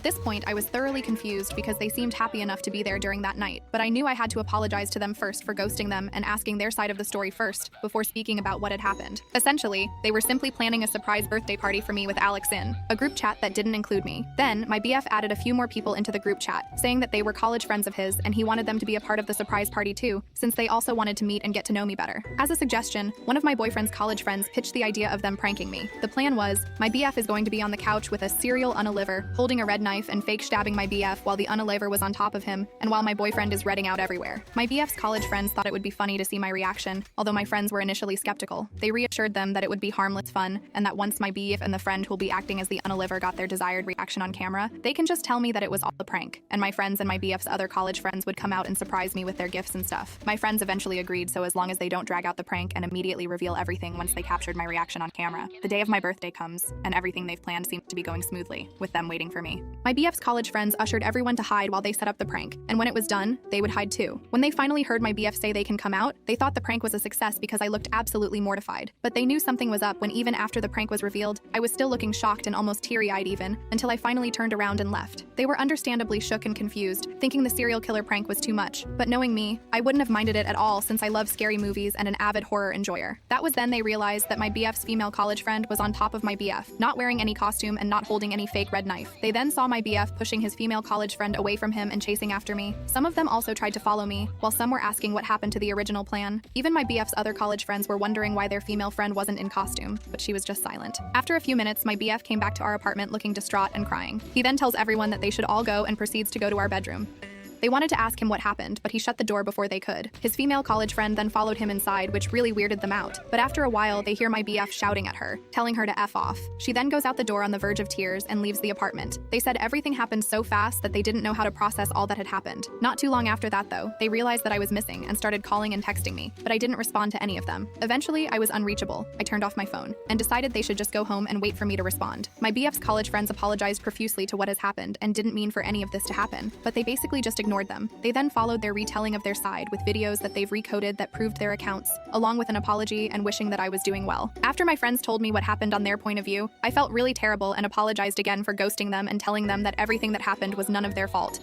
this point, I was thoroughly confused because they seemed happy enough to be there during that night, but I knew I had to apologize to them first for ghosting them and asking their side of the story first before speaking about what had happened. Essentially, they were simply planning a surprise birthday party for me with Alex in a group chat that didn't include me. Then, my BF added a few more people into the group chat, saying that they were college friends of his and he wanted them to be a part of the surprise party too, since they also wanted to meet and get to know me better. As a suggestion, one of my boyfriend's college friends pitched the idea of them pranking me. The plan was, my BF is going to be on the couch with a serial unaliver, holding a red knife and fake stabbing my BF while the unaliver was on top of him, and while my boyfriend is redding out everywhere. My BF's college friends thought it would be funny to see my reaction, although my friends were initially skeptical. They reassured them that it would be harmless fun, and that once my BF and the friend who'll be acting as the unaliver got their desired reaction on camera, they can just tell me that it was all a prank, and my friends and my BF's other college friends would come out and surprise me with their gifts and stuff. My friends eventually agreed, so as long as they don't drag out the prank and immediately reveal everything once they captured my reaction on camera. The day of my birthday comes, and everything they've planned seems to be going smoothly, with them waiting for me. My BF's college friends ushered everyone to hide while they set up the prank, and when it was done, they would hide too. When they finally heard my BF say they can come out, they thought the prank was a success because I looked absolutely mortified. But they knew something was up when even after the prank was revealed, I was still looking shocked and almost teary-eyed even, until I finally turned around and left. They were understandably shook and confused, thinking the serial killer prank was too much. But knowing me, I wouldn't have minded it at all since I love scary movies and an avid horror enjoyer. That was then they realized that my BF's female college friend was on top of my BF, not wearing any costume and not holding any fake red knife. They then saw my BF pushing his female college friend away from him and chasing after me. Some of them also tried to follow me, while some were asking what happened to the original plan. Even my BF's other college friends were wondering why their female friend wasn't in costume, but she was just silent. After a few minutes, my BF came back to our apartment looking distraught and crying. He then tells everyone that they should all go and proceeds to go to our bedroom. They wanted to ask him what happened, but he shut the door before they could. His female college friend then followed him inside, which really weirded them out. But after a while, they hear my BF shouting at her, telling her to F off. She then goes out the door on the verge of tears and leaves the apartment. They said everything happened so fast that they didn't know how to process all that had happened. Not too long after that though, they realized that I was missing and started calling and texting me, but I didn't respond to any of them. Eventually, I was unreachable. I turned off my phone and decided they should just go home and wait for me to respond. My BF's college friends apologized profusely to what has happened and didn't mean for any of this to happen, but they basically just ignored them. They then followed their retelling of their side with videos that they've recoded that proved their accounts, along with an apology and wishing that I was doing well. After my friends told me what happened on their point of view, I felt really terrible and apologized again for ghosting them and telling them that everything that happened was none of their fault.